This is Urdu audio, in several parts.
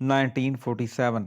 1947,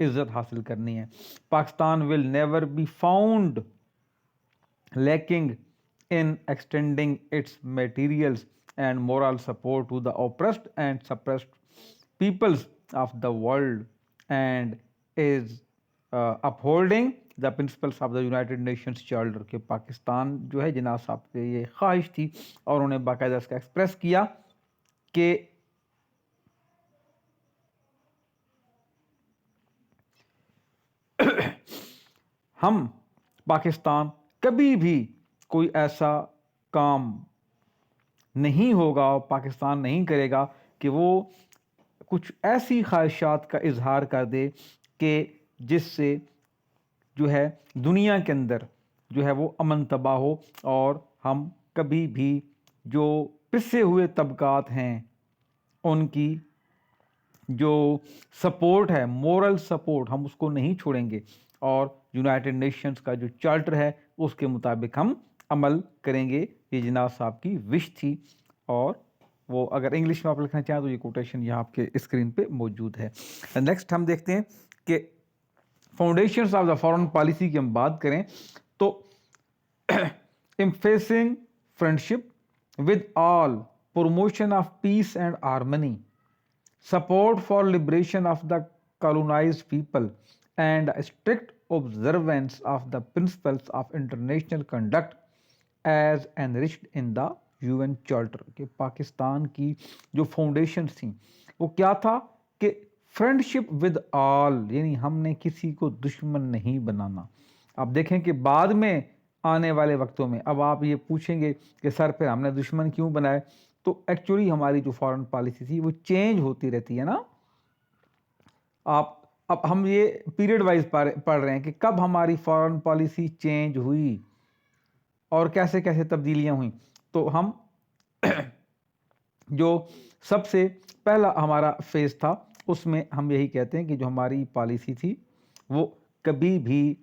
عزت حاصل کرنی ہے. Pakistan will never be found lacking in extending its materials and moral support to the oppressed and suppressed peoples of the world, and is upholding the principles of the United Nations Charter. کہ پاکستان جو ہے جناح صاحب کی یہ خواہش تھی اور انہوں نے باقاعدہ اس کا ایکسپریس کیا کہ ہم پاکستان کبھی بھی کوئی ایسا کام نہیں ہوگا اور پاکستان نہیں کرے گا کہ وہ کچھ ایسی خواہشات کا اظہار کر دے کہ جس سے جو ہے دنیا کے اندر جو ہے وہ امن تباہ ہو، اور ہم کبھی بھی جو پسے ہوئے طبقات ہیں ان کی جو سپورٹ ہے، مورل سپورٹ، ہم اس کو نہیں چھوڑیں گے، اور یونائٹڈ نیشنز کا جو چارٹر ہے اس کے مطابق ہم عمل کریں گے. یہ جناح صاحب کی وش تھی، اور وہ اگر انگلش میں آپ لکھنا چاہیں تو یہ کوٹیشن یہاں آپ کے اسکرین پہ موجود ہے. نیکسٹ ہم دیکھتے ہیں کہ foundations of the foreign policy کی ہم بات کریں تو emphasizing friendship with all, promotion of peace and harmony, support for liberation of the colonized people, and strict observance of the principles of international conduct as enriched in the UN Charter. کہ پاکستان کی جو فاؤنڈیشنز تھیں وہ کیا تھا کہ فرینڈشپ ود آل، یعنی ہم نے کسی کو دشمن نہیں بنانا. اب دیکھیں کہ بعد میں آنے والے وقتوں میں اب آپ یہ پوچھیں گے کہ سر پھر ہم نے دشمن کیوں بنائے، تو ایکچولی ہماری جو فارن پالیسی تھی وہ چینج ہوتی رہتی ہے نا. اب ہم یہ پیریڈ وائز پڑھ رہے ہیں کہ کب ہماری فارن پالیسی چینج ہوئی اور کیسے کیسے تبدیلیاں ہوئیں. تو ہم جو سب سے پہلا ہمارا فیز تھا اس میں ہم یہی کہتے ہیں کہ جو ہماری پالیسی تھی وہ کبھی بھی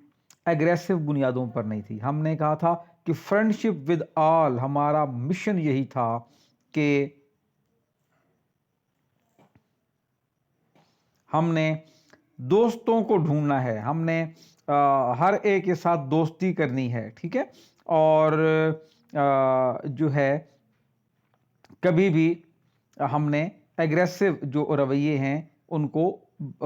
ایگریسو بنیادوں پر نہیں تھی. ہم نے کہا تھا کہ فرینڈشپ ود آل، ہمارا مشن یہی تھا کہ ہم نے دوستوں کو ڈھونڈنا ہے، ہم نے ہر ایک کے ساتھ دوستی کرنی ہے، ٹھیک ہے، اور جو ہے کبھی بھی ہم نے ایگریسو جو رویے ہیں ان کو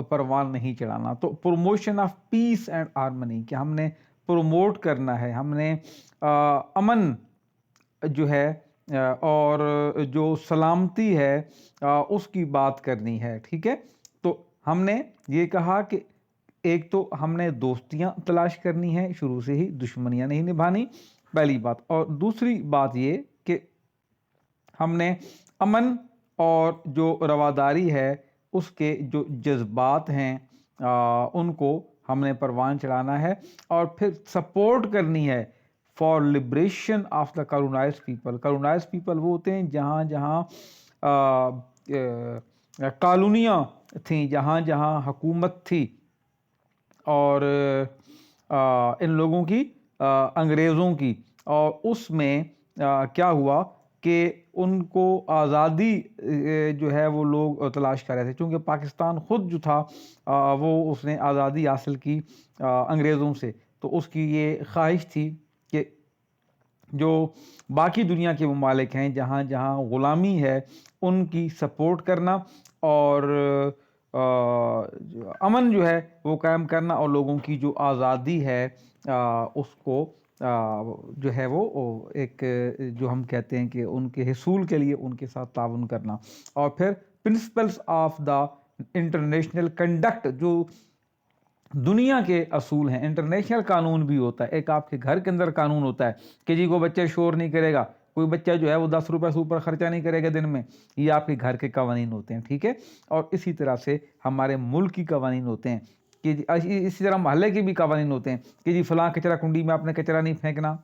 پروان نہیں چڑھانا. تو promotion of peace and harmony, کہ ہم نے پروموٹ کرنا ہے، ہم نے امن جو ہے اور جو سلامتی ہے اس کی بات کرنی ہے، ٹھیک ہے. تو ہم نے یہ کہا کہ ایک تو ہم نے دوستیاں تلاش کرنی ہے، شروع سے ہی دشمنیاں نہیں نبھانی، پہلی بات. اور دوسری بات یہ کہ ہم نے امن اور جو رواداری ہے اس کے جو جذبات ہیں ان کو ہم نے پروان چڑھانا ہے، اور پھر سپورٹ کرنی ہے for liberation of the colonised people. Colonised people وہ ہوتے ہیں جہاں جہاں کالونیاں تھیں، جہاں جہاں حکومت تھی، اور ان لوگوں کی انگریزوں کی، اور اس میں کیا ہوا کہ ان کو آزادی جو ہے وہ لوگ تلاش کر رہے تھے، چونکہ پاکستان خود جو تھا وہ اس نے آزادی حاصل کی انگریزوں سے. تو اس کی یہ خواہش تھی کہ جو باقی دنیا کے ممالک ہیں جہاں جہاں غلامی ہے ان کی سپورٹ کرنا، اور امن جو ہے وہ قائم کرنا، اور لوگوں کی جو آزادی ہے اس کو جو ہے وہ ایک جو ہم کہتے ہیں کہ ان کے حصول کے لیے ان کے ساتھ تعاون کرنا. اور پھر principles of the international conduct, جو دنیا کے اصول ہیں. انٹرنیشنل قانون بھی ہوتا ہے، ایک آپ کے گھر کے اندر قانون ہوتا ہے کہ جی کوئی بچہ شور نہیں کرے گا، کوئی بچہ جو ہے وہ 10 روپے سے اوپر خرچہ نہیں کرے گا دن میں، یہ آپ کے گھر کے قوانین ہوتے ہیں، ٹھیک ہے. اور اسی طرح سے ہمارے ملک کی قوانین ہوتے ہیں کہ اسی طرح محلے کے بھی قوانین ہوتے ہیں کہ جی فلاں کچرا کنڈی میں آپ نے کچرا نہیں پھینکنا،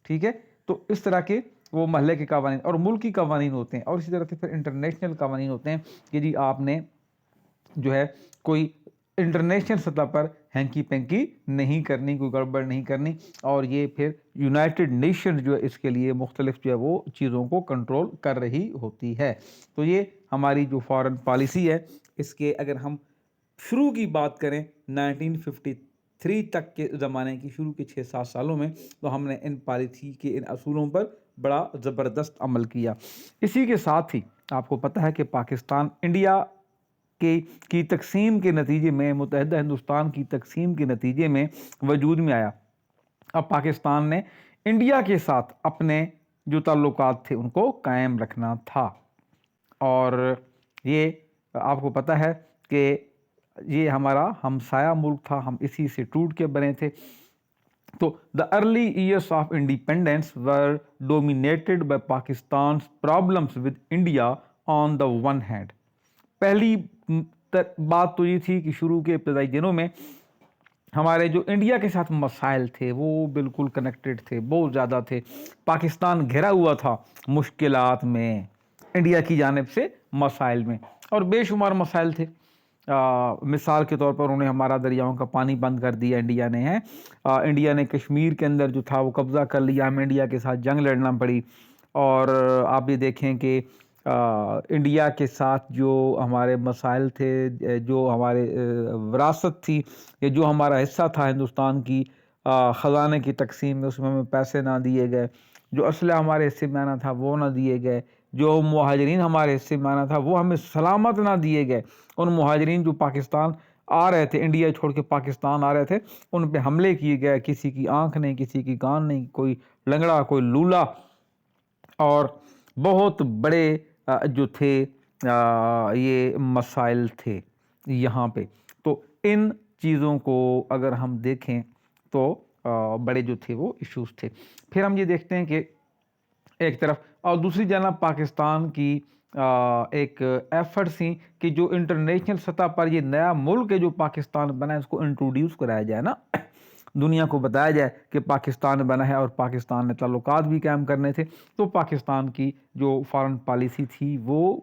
ٹھیک ہے. تو اس طرح کے وہ محلے کے قوانین اور ملکی قوانین ہوتے ہیں. اور اسی طرح سے پھر انٹرنیشنل قوانین ہوتے ہیں کہ جی آپ نے جو ہے کوئی انٹرنیشنل سطح پر ہینکی پینکی نہیں کرنی، کوئی گڑبڑ نہیں کرنی. اور یہ پھر یونائٹڈ نیشن جو ہے اس کے لیے مختلف جو ہے وہ چیزوں کو کنٹرول کر رہی ہوتی ہے. تو یہ ہماری جو فارن پالیسی ہے اس کے اگر ہم شروع کی بات کریں 1953 تک کے زمانے کی، شروع کے 6-7 سالوں میں، تو ہم نے ان پالیسی کے ان اصولوں پر بڑا زبردست عمل کیا۔ اسی کے ساتھ ہی آپ کو پتہ ہے کہ پاکستان انڈیا کی تقسیم کے نتیجے میں، متحدہ ہندوستان کی تقسیم کے نتیجے میں وجود میں آیا۔ اب پاکستان نے انڈیا کے ساتھ اپنے جو تعلقات تھے ان کو قائم رکھنا تھا، اور یہ آپ کو پتہ ہے کہ یہ ہمارا ہمسایہ ملک تھا، ہم اسی سے ٹوٹ کے بنے تھے۔ تو the early years of independence were dominated by Pakistan's problems with India on the one hand۔ پہلی بات تو یہ تھی کہ شروع کے ابتدائی دنوں میں ہمارے جو انڈیا کے ساتھ مسائل تھے وہ بالکل کنیکٹڈ تھے، بہت زیادہ تھے۔ پاکستان گھرا ہوا تھا مشکلات میں، انڈیا کی جانب سے مسائل میں، اور بے شمار مسائل تھے۔ مثال کے طور پر انہیں ہمارا دریاؤں کا پانی بند کر دیا انڈیا نے ہے، انڈیا نے کشمیر کے اندر جو تھا وہ قبضہ کر لیا، ہمیں انڈیا کے ساتھ جنگ لڑنا پڑی۔ اور آپ یہ دیکھیں کہ انڈیا کے ساتھ جو ہمارے مسائل تھے، جو ہمارے وراثت تھی، یا جو ہمارا حصہ تھا ہندوستان کی خزانے کی تقسیم میں، اس میں ہمیں پیسے نہ دیے گئے، جو اسلحہ ہمارے حصے میں آنا تھا وہ نہ دیے گئے، جو مہاجرین ہمارے حصے میں آنا تھا وہ ہمیں سلامت نہ دیے گئے۔ ان مہاجرین جو پاکستان آ رہے تھے، انڈیا چھوڑ کے پاکستان آ رہے تھے، ان پہ حملے کیے گئے، کسی کی آنکھ نہیں، کسی کی کان نہیں، کوئی لنگڑا، کوئی لولا، اور بہت بڑے جو تھے یہ مسائل تھے یہاں پہ۔ تو ان چیزوں کو اگر ہم دیکھیں تو بڑے جو تھے وہ ایشوز تھے۔ پھر ہم یہ دیکھتے ہیں کہ ایک طرف، اور دوسری جانب پاکستان کی ایک ایفرٹ سی کہ جو انٹرنیشنل سطح پر یہ نیا ملک ہے جو پاکستان بنا ہے، اس کو انٹروڈیوس کرایا جائے نا، دنیا کو بتایا جائے کہ پاکستان بنا ہے، اور پاکستان نے تعلقات بھی قائم کرنے تھے۔ تو پاکستان کی جو فارن پالیسی تھی وہ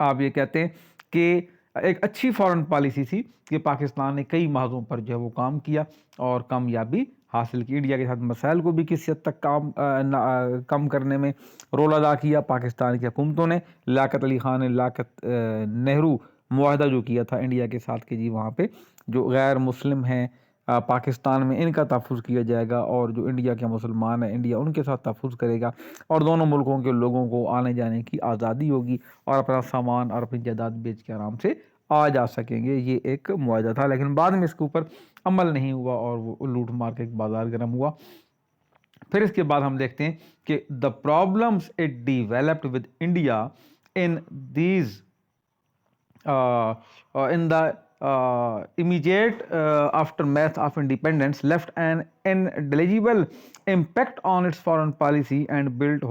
آپ یہ کہتے ہیں کہ ایک اچھی فارن پالیسی تھی کہ پاکستان نے کئی محاذوں پر جو ہے وہ کام کیا اور کامیابی حاصل کی۔ انڈیا کے ساتھ مسائل کو بھی کسی حد تک کم کرنے میں رول ادا کیا پاکستان کی حکومتوں نے۔ لیاقت علی خان نے لیاقت نہرو معاہدہ جو کیا تھا انڈیا کے ساتھ کہ جی وہاں پہ جو غیر مسلم ہیں پاکستان میں ان کا تحفظ کیا جائے گا، اور جو انڈیا کے مسلمان ہیں انڈیا ان کے ساتھ تحفظ کرے گا، اور دونوں ملکوں کے لوگوں کو آنے جانے کی آزادی ہوگی، اور اپنا سامان اور اپنی جائیداد بیچ کے آرام سے آ جا سکیں گے۔ یہ ایک معاہدہ تھا، لیکن بعد میں اس کے اوپر عمل نہیں ہوا اور وہ لوٹ مار کے ایک بازار گرم ہوا۔ پھر اس کے بعد ہم دیکھتے ہیں کہ the problems it developed with India in these in the immediate aftermath of independence left an indelible impact on its foreign policy and built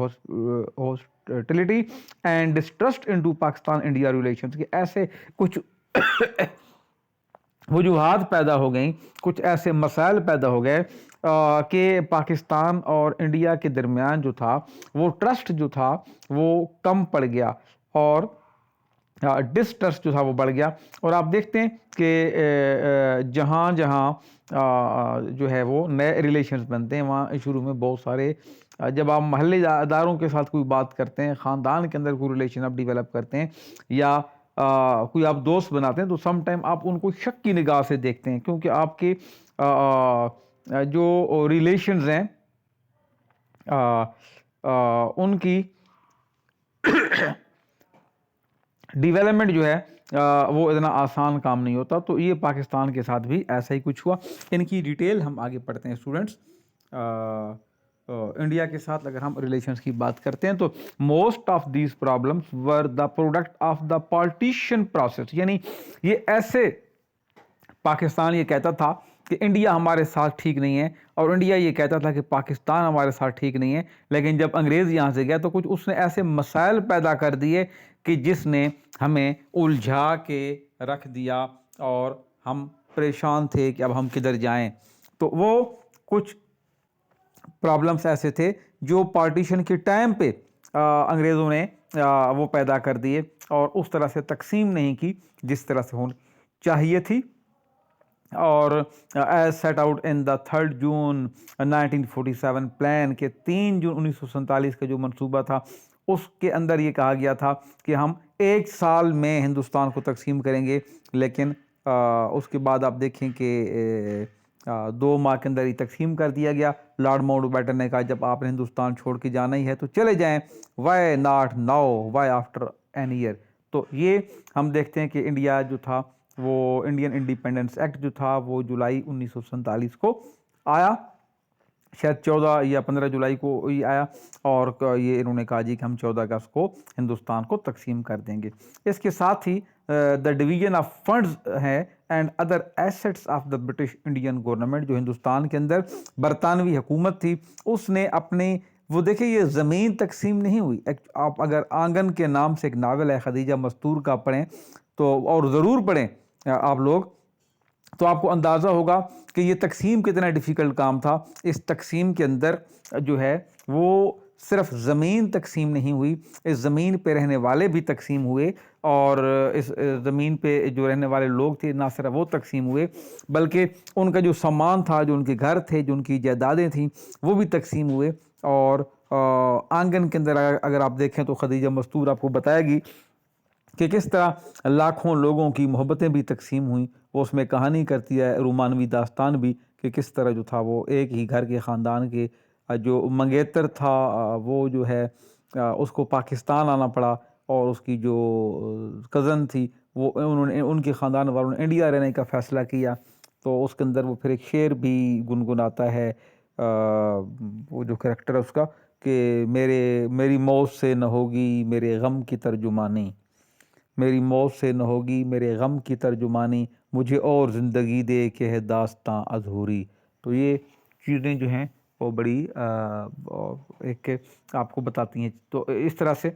hostility and distrust into Pakistan-India relations۔ کہ ایسے کچھ وجوہات پیدا ہو گئیں، کچھ ایسے مسائل پیدا ہو گئے کہ پاکستان اور انڈیا کے درمیان جو تھا وہ ٹرسٹ جو تھا وہ کم پڑ گیا، اور ڈسٹرسٹ جو تھا وہ بڑھ گیا۔ اور آپ دیکھتے ہیں کہ جہاں جہاں جو ہے وہ نئے ریلیشنز بنتے ہیں وہاں شروع میں بہت سارے، جب آپ محلے اداروں کے ساتھ کوئی بات کرتے ہیں، خاندان کے اندر کوئی ریلیشن آپ ڈیولپ کرتے ہیں، یا کوئی آپ دوست بناتے ہیں، تو سم ٹائم آپ ان کو شک کی نگاہ سے دیکھتے ہیں، کیونکہ آپ کے جو ریلیشنز ہیں ان کی ڈیولپمنٹ جو ہے وہ اتنا آسان کام نہیں ہوتا۔ تو یہ پاکستان کے ساتھ بھی ایسا ہی کچھ ہوا۔ ان کی ڈیٹیل ہم آگے پڑھتے ہیں اسٹوڈنٹس۔ انڈیا کے ساتھ اگر ہم ریلیشنز کی بات کرتے ہیں تو most of these problems were the product of the partition process, یعنی یہ ایسے پاکستان یہ کہتا تھا کہ انڈیا ہمارے ساتھ ٹھیک نہیں ہے، اور انڈیا یہ کہتا تھا کہ پاکستان ہمارے ساتھ ٹھیک نہیں ہے، لیکن جب انگریز یہاں سے گیا تو کچھ اس نے ایسے مسائل پیدا کر دیے کہ جس نے ہمیں الجھا کے رکھ دیا، اور ہم پریشان تھے کہ اب ہم کدھر جائیں۔ تو وہ کچھ پرابلمس ایسے تھے جو پارٹیشن کے ٹائم پہ انگریزوں نے وہ پیدا کر دیے، اور اس طرح سے تقسیم نہیں کی جس طرح سے ہونی چاہیے تھی۔ اور as set out in the 3 June 1947 plan کے 3 جون 1947 کا جو منصوبہ تھا اس کے اندر یہ کہا گیا تھا کہ ہم 1 سال میں ہندوستان کو تقسیم کریں گے، لیکن اس کے بعد آپ دیکھیں کہ 2 ماہ کے اندر ہی تقسیم کر دیا گیا۔ لارڈ ماؤنٹ بیٹن نے کہا جب آپ نے ہندوستان چھوڑ کے جانا ہی ہے تو چلے جائیں، why not now, why after an year. تو یہ ہم دیکھتے ہیں کہ انڈیا جو تھا وہ انڈین انڈیپینڈنس ایکٹ جو تھا وہ جولائی 1947 کو آیا، شاید 14 یا 15 جولائی کو ہی آیا، اور یہ انہوں نے کہا جی کہ ہم 14 اگست کو ہندوستان کو تقسیم کر دیں گے۔ اس کے ساتھ ہی دا ڈویژن آف فنڈز ہے and other assets of the British Indian government, جو ہندوستان کے اندر برطانوی حکومت تھی اس نے اپنی، وہ دیکھیں یہ زمین تقسیم نہیں ہوئی۔ آپ اگر آنگن کے نام سے ایک ناول ہے خدیجہ مستور کا پڑھیں تو، اور ضرور پڑھیں آپ لوگ، تو آپ کو اندازہ ہوگا کہ یہ تقسیم کتنا ڈیفیکلٹ کام تھا۔ اس تقسیم کے اندر جو ہے وہ صرف زمین تقسیم نہیں ہوئی، اس زمین پہ رہنے والے بھی تقسیم ہوئے، اور اس زمین پہ جو رہنے والے لوگ تھے نہ صرف وہ تقسیم ہوئے بلکہ ان کا جو سامان تھا، جو ان کے گھر تھے، جو ان کی جائیدادیں تھیں، وہ بھی تقسیم ہوئے۔ اور آنگن کے اندر اگر آپ دیکھیں تو خدیجہ مستور آپ کو بتائے گی کہ کس طرح لاکھوں لوگوں کی محبتیں بھی تقسیم ہوئیں۔ وہ اس میں کہانی کرتی ہے رومانوی داستان بھی، کہ کس طرح جو تھا وہ ایک ہی گھر کے خاندان کے جو منگیتر تھا وہ جو ہے اس کو پاکستان آنا پڑا، اور اس کی جو کزن تھی وہ انہوں نے، ان کے خاندان والوں نے انڈیا رہنے کا فیصلہ کیا۔ تو اس کے اندر وہ پھر ایک شعر بھی گنگناتا ہے وہ جو کریکٹر ہے اس کا، کہ میری موت سے نہ ہوگی میرے غم کی ترجمانی، میری موت سے نہ ہوگی میرے غم کی ترجمانی، مجھے اور زندگی دے کہ ہے داستاں ادھوری۔ تو یہ چیزیں جو ہیں وہ بڑی ایک آپ کو بتاتی ہیں۔ تو اس طرح سے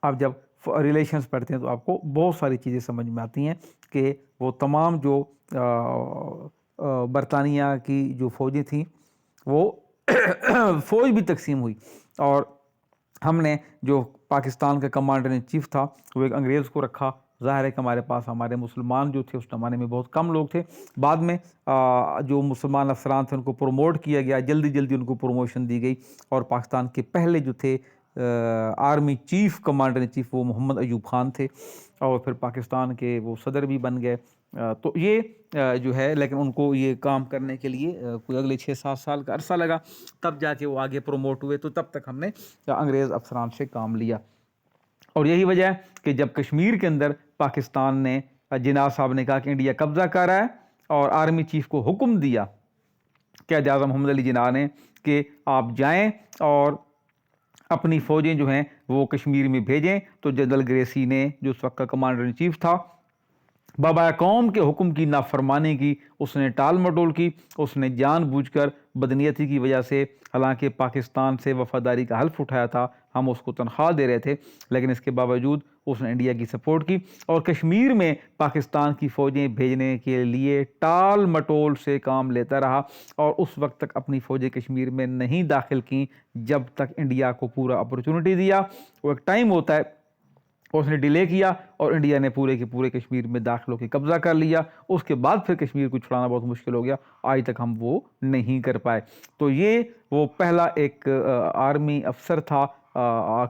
آپ جب ریلیشنز پڑھتے ہیں تو آپ کو بہت ساری چیزیں سمجھ میں آتی ہیں کہ وہ تمام جو برطانیہ کی جو فوجیں تھیں وہ فوج بھی تقسیم ہوئی، اور ہم نے جو پاکستان کا کمانڈر ان چیف تھا وہ ایک انگریز کو رکھا۔ ظاہر ہے کہ ہمارے پاس ہمارے مسلمان جو تھے اس زمانے میں بہت کم لوگ تھے، بعد میں جو مسلمان افسران تھے ان کو پروموٹ کیا گیا، جلدی جلدی ان کو پروموشن دی گئی، اور پاکستان کے پہلے جو تھے army chief, commander in chief, وہ محمد ایوب خان تھے، اور پھر پاکستان کے وہ صدر بھی بن گئے۔ تو یہ جو ہے، لیکن ان کو یہ کام کرنے کے لیے کوئی اگلے 6-7 سال کا عرصہ لگا، تب جا کے وہ آگے پروموٹ ہوئے۔ تو تب تک ہم نے انگریز افسران سے کام لیا، اور یہی وجہ ہے کہ جب کشمیر کے اندر پاکستان نے، جناح صاحب نے کہا کہ انڈیا قبضہ کر رہا ہے، اور آرمی چیف کو حکم دیا قائد اعظم محمد علی جناح نے کہ آپ جائیں اور اپنی فوجیں جو ہیں وہ کشمیر میں بھیجیں، تو جنرل گریسی نے، جو اس وقت کا کمانڈر ان چیف تھا، بابا قوم کے حکم کی نافرمانی کی، اس نے ٹال مٹول کی، اس نے جان بوجھ کر بدنیتی کی وجہ سے، حالانکہ پاکستان سے وفاداری کا حلف اٹھایا تھا، ہم اس کو تنخواہ دے رہے تھے، لیکن اس کے باوجود اس نے انڈیا کی سپورٹ کی، اور کشمیر میں پاکستان کی فوجیں بھیجنے کے لیے ٹال مٹول سے کام لیتا رہا، اور اس وقت تک اپنی فوجیں کشمیر میں نہیں داخل کیں جب تک انڈیا کو پورا اپرچونٹی دیا۔ وہ ایک ٹائم ہوتا ہے، اس نے ڈیلے کیا، اور انڈیا نے پورے کے پورے کشمیر میں داخل ہو کے قبضہ کر لیا۔ اس کے بعد پھر کشمیر کو چھڑانا بہت مشکل ہو گیا، آج تک ہم وہ نہیں کر پائے۔ تو یہ وہ پہلا ایک آرمی افسر تھا،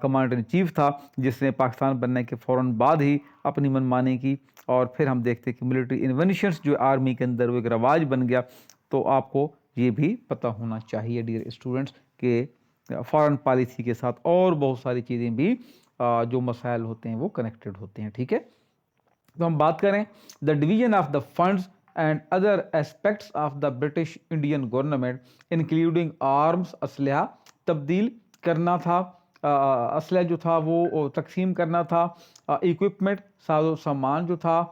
کمانڈر ان چیف تھا، جس نے پاکستان بننے کے فوراً بعد ہی اپنی منمانی کی، اور پھر ہم دیکھتے کہ ملٹری انونشنز جو آرمی کے اندر وہ ایک رواج بن گیا۔ تو آپ کو یہ بھی پتہ ہونا چاہیے ڈیئر اسٹوڈنٹس کہ فارن پالیسی کے ساتھ اور بہت ساری چیزیں بھی جو مسائل ہوتے ہیں وہ کنیکٹڈ ہوتے ہیں، ٹھیک ہے۔ تو ہم بات کریں دا division of the funds and other aspects of the British Indian government including arms, اسلحہ تبدیل کرنا تھا، اسلحہ جو تھا وہ تقسیم کرنا تھا، ایکوپمنٹ، ساز و سامان جو تھا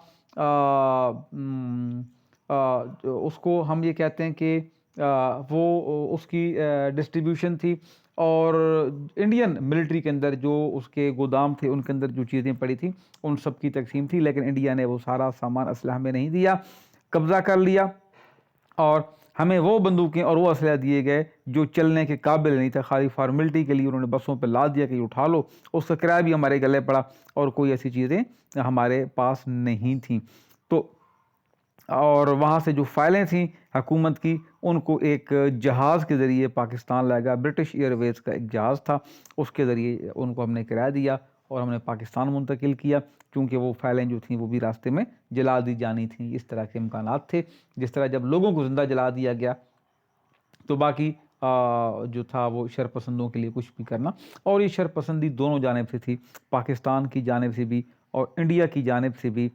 اس کو ہم یہ کہتے ہیں کہ وہ اس کی ڈسٹریبیوشن تھی، اور انڈین ملٹری کے اندر جو اس کے گودام تھے ان کے اندر جو چیزیں پڑی تھیں ان سب کی تقسیم تھی، لیکن انڈیا نے وہ سارا سامان اسلحہ میں نہیں دیا، قبضہ کر لیا، اور ہمیں وہ بندوقیں اور وہ اسلحہ دیے گئے جو چلنے کے قابل نہیں تھا، خالی فارمیلٹی کے لیے انہوں نے بسوں پہ لاد دیا کہ یہ اٹھا لو، اس کا کرایہ بھی ہمارے گلے پڑا، اور کوئی ایسی چیزیں ہمارے پاس نہیں تھیں۔ تو اور وہاں سے جو فائلیں تھیں حکومت کی ان کو ایک جہاز کے ذریعے پاکستان لائے گا، برٹش ایئر ویز کا ایک جہاز تھا، اس کے ذریعے ان کو ہم نے کرایہ دیا، اور ہم نے پاکستان منتقل کیا، کیونکہ وہ فائلیں جو تھیں وہ بھی راستے میں جلا دی جانی تھیں۔ اس طرح کے امکانات تھے۔ جس طرح جب لوگوں کو زندہ جلا دیا گیا تو باقی جو تھا وہ شرپسندوں کے لیے کچھ بھی کرنا، اور یہ شرپسندی دونوں جانب سے تھی، پاکستان کی جانب سے بھی اور انڈیا کی جانب سے بھی۔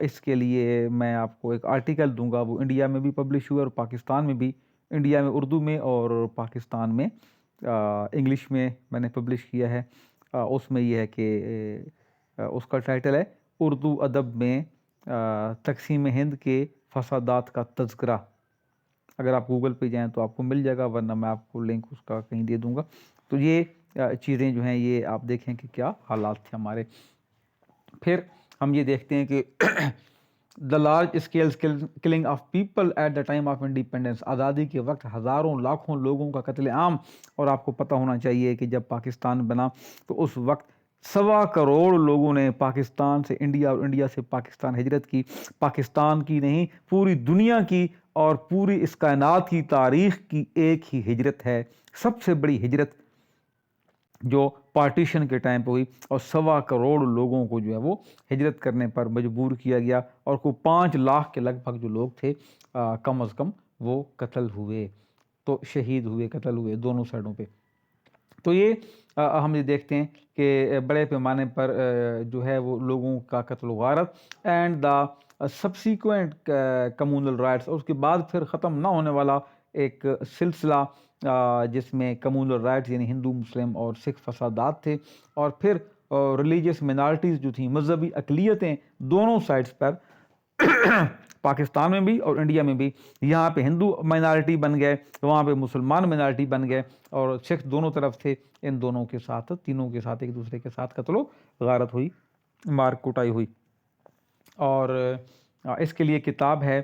اس کے لیے میں آپ کو ایک آرٹیکل دوں گا، وہ انڈیا میں بھی پبلش ہوا اور پاکستان میں بھی، انڈیا میں اردو میں اور پاکستان میں انگلش میں میں نے پبلش کیا ہے۔ اس میں یہ ہے کہ اس کا ٹائٹل ہے اردو ادب میں تقسیم ہند کے فسادات کا تذکرہ۔ اگر آپ گوگل پہ جائیں تو آپ کو مل جائے گا، ورنہ میں آپ کو لنک اس کا کہیں دے دوں گا۔ تو یہ چیزیں جو ہیں یہ آپ دیکھیں کہ کیا حالات تھے ہمارے۔ پھر ہم یہ دیکھتے ہیں کہ the large scale killing of people at the time of independence, آزادی کے وقت ہزاروں لاکھوں لوگوں کا قتل عام۔ اور آپ کو پتہ ہونا چاہیے کہ جب پاکستان بنا تو اس وقت 1.25 کروڑ لوگوں نے پاکستان سے انڈیا اور انڈیا سے پاکستان ہجرت کی۔ پاکستان کی نہیں، پوری دنیا کی اور پوری اس کائنات کی تاریخ کی ایک ہی ہجرت ہے، سب سے بڑی ہجرت جو پارٹیشن کے ٹائم پہ ہوئی، اور 1.25 کروڑ لوگوں کو جو ہے وہ ہجرت کرنے پر مجبور کیا گیا، اور کوئی 5 لاکھ کے لگ بھگ جو لوگ تھے کم از کم وہ قتل ہوئے، تو شہید ہوئے، قتل ہوئے دونوں سائڈوں پہ۔ تو یہ ہم یہ دیکھتے ہیں کہ بڑے پیمانے پر جو ہے وہ لوگوں کا قتل و غارت and the subsequent communal rights, اور اس کے بعد پھر ختم نہ ہونے والا ایک سلسلہ جس میں کمیونل رائٹس یعنی ہندو مسلم اور سکھ فسادات تھے، اور پھر ریلیجیس منارٹیز جو تھیں، مذہبی اقلیتیں دونوں سائڈز پر پاکستان میں بھی اور انڈیا میں بھی، یہاں پہ ہندو مائنارٹی بن گئے، وہاں پہ مسلمان مائنارٹی بن گئے، اور سکھ دونوں طرف تھے۔ ان دونوں کے ساتھ، تینوں کے ساتھ ایک دوسرے کے ساتھ قتل و غارت ہوئی، مار کٹائی ہوئی۔ اور اس کے لیے کتاب ہے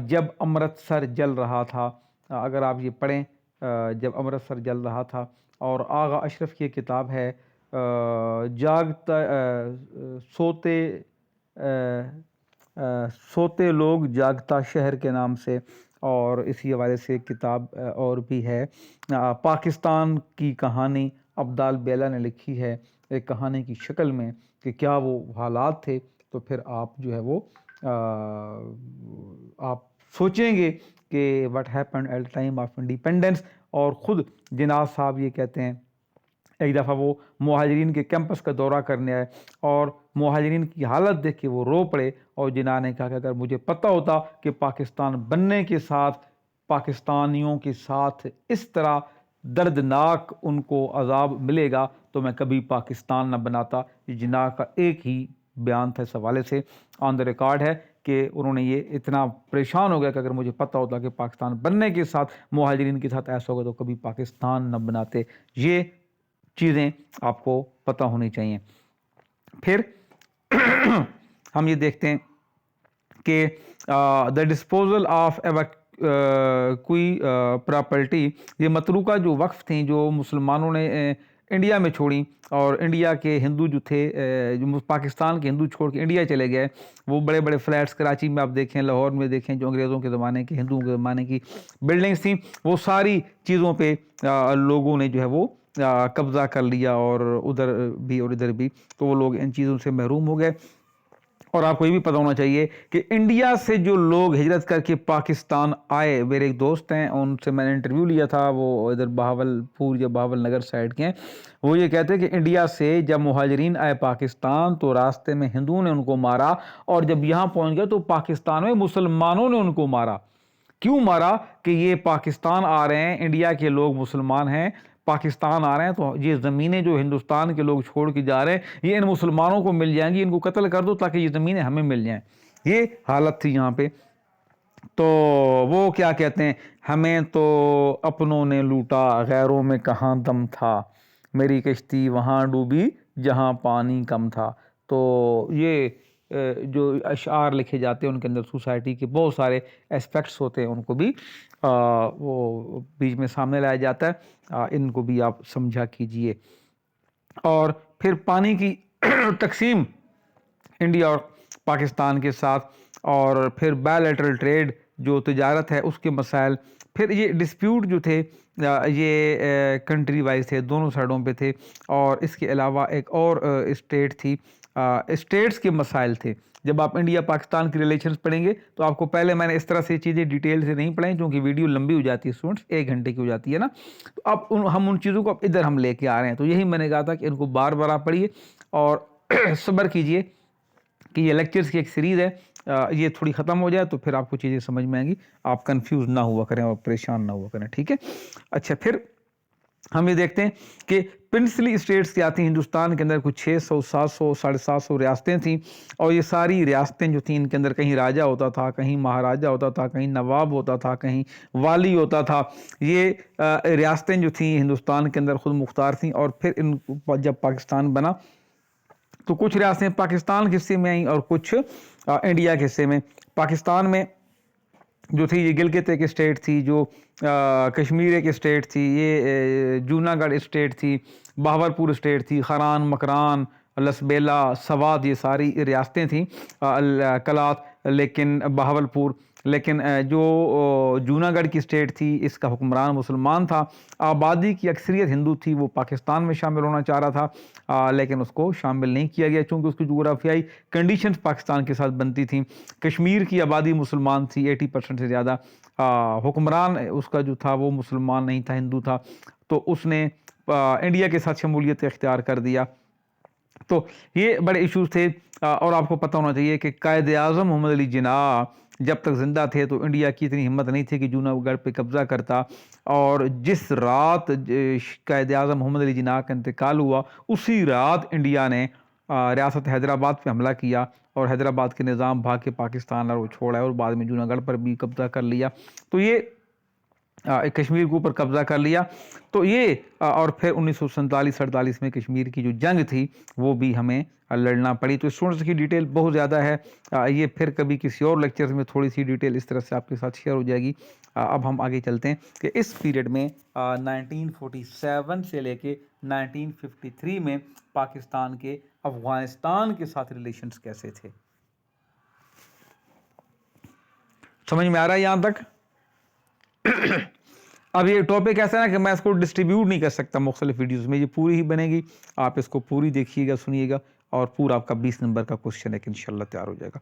جب امرتسر جل رہا تھا، اگر آپ یہ پڑھیں، جب امرتسر جل رہا تھا، اور آغا اشرف کی کتاب ہے جاگتا سوتے لوگ جاگتا شہر کے نام سے، اور اسی حوالے سے کتاب اور بھی ہے پاکستان کی کہانی، عبدال بیلا نے لکھی ہے ایک کہانی کی شکل میں کہ کیا وہ حالات تھے۔ تو پھر آپ جو ہے وہ آپ سوچیں گے کہ what happened at the time of independence۔ اور خود جناح صاحب یہ کہتے ہیں، ایک دفعہ وہ مہاجرین کے کیمپس کا دورہ کرنے آئے اور مہاجرین کی حالت دیکھ کے وہ رو پڑے، اور جناح نے کہا کہ اگر مجھے پتہ ہوتا کہ پاکستان بننے کے ساتھ پاکستانیوں کے ساتھ اس طرح دردناک ان کو عذاب ملے گا تو میں کبھی پاکستان نہ بناتا۔ یہ جناح کا ایک ہی بیان تھا اس حوالے سے، آن دا ریکارڈ ہے کہ انہوں نے یہ اتنا پریشان ہو گیا کہ اگر مجھے پتہ ہوتا کہ پاکستان بننے کے ساتھ مہاجرین کے ساتھ ایسا ہوگا تو کبھی پاکستان نہ بناتے۔ یہ چیزیں آپ کو پتہ ہونی چاہیے۔ پھر ہم یہ دیکھتے ہیں کہ دا ڈسپوزل آف کوئی پراپرٹی، یہ متروکہ جو وقف تھیں جو مسلمانوں نے انڈیا میں چھوڑیں، اور انڈیا کے ہندو جو تھے جو پاکستان کے ہندو چھوڑ کے انڈیا چلے گئے، وہ بڑے بڑے فلیٹس کراچی میں آپ دیکھیں، لاہور میں دیکھیں، جو انگریزوں کے زمانے کے ہندوؤں کے زمانے کی بلڈنگز تھیں، وہ ساری چیزوں پہ لوگوں نے جو ہے وہ قبضہ کر لیا، اور ادھر بھی اور ادھر بھی، تو وہ لوگ ان چیزوں سے محروم ہو گئے۔ اور آپ کو یہ بھی پتہ ہونا چاہیے کہ انڈیا سے جو لوگ ہجرت کر کے پاکستان آئے، میرے ایک دوست ہیں، ان سے میں نے انٹرویو لیا تھا، وہ ادھر بہاولپور یا بہاول نگر سائڈ کے ہیں، وہ یہ کہتے ہیں کہ انڈیا سے جب مہاجرین آئے پاکستان تو راستے میں ہندوؤں نے ان کو مارا، اور جب یہاں پہنچ گئے تو پاکستان میں مسلمانوں نے ان کو مارا۔ کیوں مارا؟ کہ یہ پاکستان آ رہے ہیں، انڈیا کے لوگ مسلمان ہیں، پاکستان آ رہے ہیں، تو یہ زمینیں جو ہندوستان کے لوگ چھوڑ کے جا رہے ہیں یہ ان مسلمانوں کو مل جائیں گی، ان کو قتل کر دو تاکہ یہ زمینیں ہمیں مل جائیں۔ یہ حالت تھی یہاں پہ۔ تو وہ کیا کہتے ہیں، ہمیں تو اپنوں نے لوٹا، غیروں میں کہاں دم تھا، میری کشتی وہاں ڈوبی جہاں پانی کم تھا۔ تو یہ جو اشعار لکھے جاتے ہیں ان کے اندر سوسائٹی کے بہت سارے اسپیکٹس ہوتے ہیں، ان کو بھی وہ بیچ میں سامنے لایا جاتا ہے، ان کو بھی آپ سمجھا کیجئے۔ اور پھر پانی کی تقسیم انڈیا اور پاکستان کے ساتھ، اور پھر بائیلیٹرل ٹریڈ جو تجارت ہے اس کے مسائل، پھر یہ ڈسپیوٹ جو تھے یہ کنٹری وائز تھے، دونوں سائڈوں پہ تھے، اور اس کے علاوہ ایک اور اسٹیٹ تھی، اسٹیٹس کے مسائل تھے۔ جب آپ انڈیا پاکستان کی ریلیشنز پڑھیں گے تو آپ کو پہلے میں نے اس طرح سے چیزیں ڈیٹیل سے نہیں پڑھیں کیونکہ ویڈیو لمبی ہو جاتی ہے اسٹوڈنٹس، 1 گھنٹے کی ہو جاتی ہے نا، تو اب ہم ان چیزوں کو اب ادھر ہم لے کے آ رہے ہیں، تو یہی میں نے کہا تھا کہ ان کو بار بار آپ پڑھیے اور صبر کیجئے کہ یہ لیکچرز کی ایک سیریز ہے، یہ تھوڑی ختم ہو جائے تو پھر آپ کو چیزیں سمجھ میں آئیں گی، آپ کنفیوز نہ ہوا کریں اور پریشان نہ ہوا کریں، ٹھیک ہے۔ اچھا، پھر ہم یہ دیکھتے ہیں کہ پرنسلی اسٹیٹس کیا تھیں ہندوستان کے اندر، کچھ 600 700 750 ریاستیں تھیں، اور یہ ساری ریاستیں جو تھیں ان کے اندر کہیں راجہ ہوتا تھا، کہیں مہاراجہ ہوتا تھا، کہیں نواب ہوتا تھا، کہیں والی ہوتا تھا۔ یہ ریاستیں جو تھیں ہندوستان کے اندر خود مختار تھیں، اور پھر ان جب پاکستان بنا تو کچھ ریاستیں پاکستان کے حصے میں آئیں اور کچھ انڈیا کے حصے میں۔ پاکستان میں جو تھی یہ گلگت ایک اسٹیٹ تھی، جو کشمیر ایک اسٹیٹ تھی، یہ جوناگڑھ اسٹیٹ تھی، بہاولپور اسٹیٹ تھی، خران، مکران، لسبیلا، سوات، یہ ساری ریاستیں تھیں، کلات، لیکن بہاولپور، لیکن جو جوناگڑھ کی اسٹیٹ تھی اس کا حکمران مسلمان تھا، آبادی کی اکثریت ہندو تھی، وہ پاکستان میں شامل ہونا چاہ رہا تھا لیکن اس کو شامل نہیں کیا گیا چونکہ اس کی جغرافیائی کنڈیشنز پاکستان کے ساتھ بنتی تھیں۔ کشمیر کی آبادی مسلمان تھی 80% سے زیادہ، حکمران اس کا جو تھا وہ مسلمان نہیں تھا، ہندو تھا، تو اس نے انڈیا کے ساتھ شمولیت اختیار کر دیا۔ تو یہ بڑے ایشوز تھے، اور آپ کو پتہ ہونا چاہیے کہ قائد اعظم محمد علی جناح جب تک زندہ تھے تو انڈیا کی اتنی ہمت نہیں تھی کہ جوناگڑھ پہ قبضہ کرتا، اور جس رات قائد اعظم محمد علی جناح کا انتقال ہوا اسی رات انڈیا نے ریاست حیدرآباد پہ حملہ کیا، اور حیدرآباد کے نظام بھاگ کے پاکستان اور وہ چھوڑا ہے، اور بعد میں جوناگڑھ پر بھی قبضہ کر لیا، تو یہ کشمیر کے اوپر قبضہ کر لیا۔ تو یہ اور پھر 1947-48 میں کشمیر کی جو جنگ تھی وہ بھی ہمیں لڑنا پڑی۔ تو اسٹوڈنٹس کی ڈیٹیل بہت زیادہ ہے، یہ پھر کبھی کسی اور لیکچرز میں تھوڑی سی ڈیٹیل اس طرح سے آپ کے ساتھ شیئر ہو جائے گی۔ اب ہم آگے چلتے ہیں کہ اس پیریڈ میں 1947 سے لے کے 1953 میں پاکستان کے افغانستان کے ساتھ ریلیشنز کیسے تھے۔ سمجھ میں آ رہا ہے یہاں تک؟ اب یہ ٹاپک ایسا ہے کہ میں اس کو ڈسٹریبیوٹ نہیں کر سکتا مختلف ویڈیوز میں، یہ پوری ہی بنے گی، آپ اس کو پوری دیکھیے گا، سنیے گا، اور پورا آپ کا 20 نمبر کا کوشچن ہے کہ انشاءاللہ تیار ہو جائے گا۔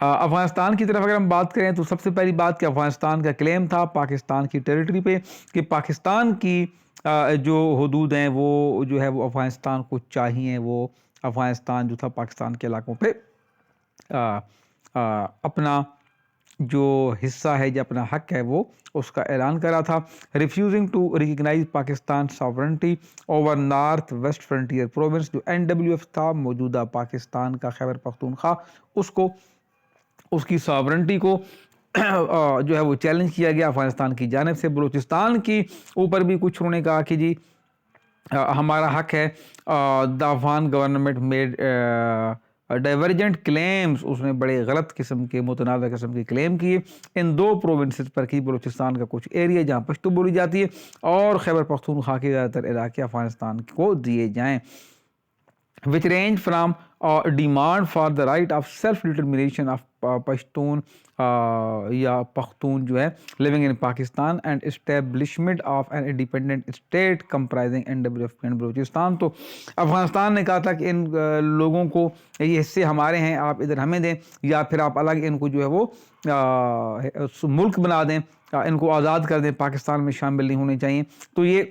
افغانستان کی طرف اگر ہم بات کریں تو سب سے پہلی بات کہ افغانستان کا کلیم تھا پاکستان کی ٹیریٹری پہ کہ پاکستان کی جو حدود ہیں وہ جو ہے وہ افغانستان کو چاہیے، وہ افغانستان جو تھا پاکستان کے علاقوں پہ اپنا جو حصہ ہے یا اپنا حق ہے وہ اس کا اعلان کرا تھا۔ Refusing to recognize Pakistan sovereignty over North West Frontier Province, جو NWF تھا موجودہ پاکستان کا خیبر پختونخوا، اس کو اس کی ساورنٹی کو جو ہے وہ چیلنج کیا گیا افغانستان کی جانب سے۔ بلوچستان کی اوپر بھی کچھ انہوں نے کہا کہ جی ہمارا حق ہے، the Afghan government made divergent claims, اس نے بڑے غلط قسم کے متنازع قسم کے کلیم کیے ان 2 پروونسز پر، کی بلوچستان کا کچھ ایریا جہاں پشتو بولی جاتی ہے اور خیبر پختونخوا کے زیادہ تر علاقے افغانستان کو دیے جائیں، which range from demand for the right of self determination of Pashtun یا پختون جو ہے living in Pakistan and establishment of an independent state comprising NWF and Balochistan. تو افغانستان نے کہا تھا کہ ان لوگوں کو یہ حصے ہمارے ہیں، آپ ادھر ہمیں دیں، یا پھر آپ الگ ان کو جو ہے وہ ملک بنا دیں، ان کو آزاد کر دیں، پاکستان میں شامل نہیں ہونے چاہیے۔ تو یہ